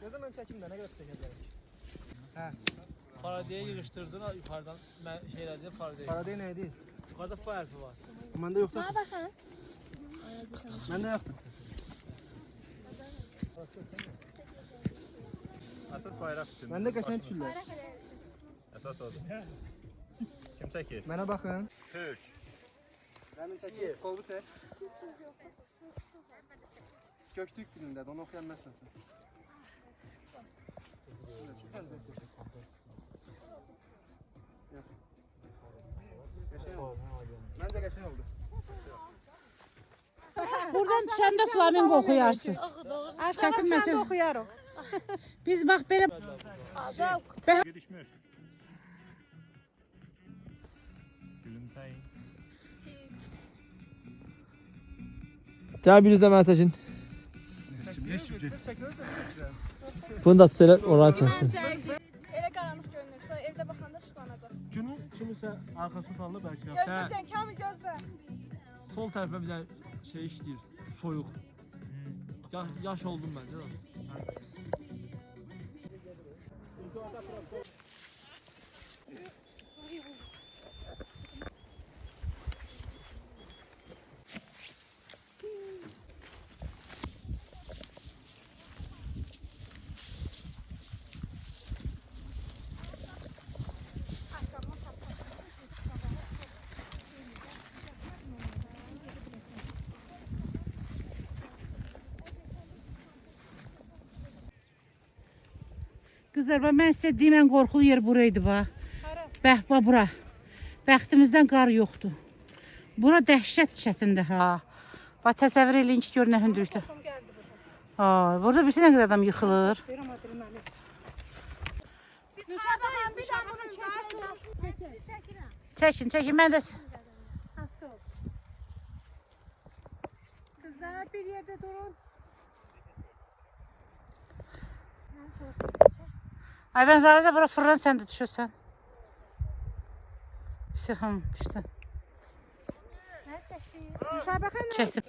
Gözüm ben çəkim də, nə qədər çəkəcəyim? Hə. Faradayı yığışdırdın yuxarıdan şeylərdə Faraday. Faraday nə idi? Yuxarıda F hərfi var. Məndə yoxdur. Ha baxın. Məndə yoxdur. Əsas bayraq üçün. Məndə qəşəng tüylər. Əsas odur. Kim çəkir? Mənə baxın. Türk. Mənim çəkir. Qolbu çək. Göktürk dilindədir, onu oxuyan məsən sən. Məncə qəşəng oldu. Buradan düşəndə flamingo oxuyarsınız. Aşağı düşəndə oxuyarıq. Biz bax belə Girişmir. Gülümsəyin. Gəl bir üzdə mənə çəkin. Çəkilir də çəkirəm. Bunu da tut elə oraya çəksin. Elə qaranlıq görünür. Sonra evdə baxanda işıqlanacaq. Günün kimisə arxası sallı bəlkə. Gözlə, Kamil gözlə. Sol tərəfə bir dənə şey işləyir, soyuq. Yaş oldum məncə də. qızlar, mən sizə deyim, qorxulu yer buraydı bax. Bax bura. Bəxtimizdən qar yoxdur. Bura dəhşət çətindir ha. Bax təsəvvür eləyin ki, gör nə hündürlükdə. Ha, burada bilirsən nə qədər adam yıxılır. Çəkin, mən də. Kızlar bir yerde durun. Ay ben Zara'da bura fırlan, sen de düşürsən. Düşdün. Ne çekti? Müsabaka mı? Çəkdim.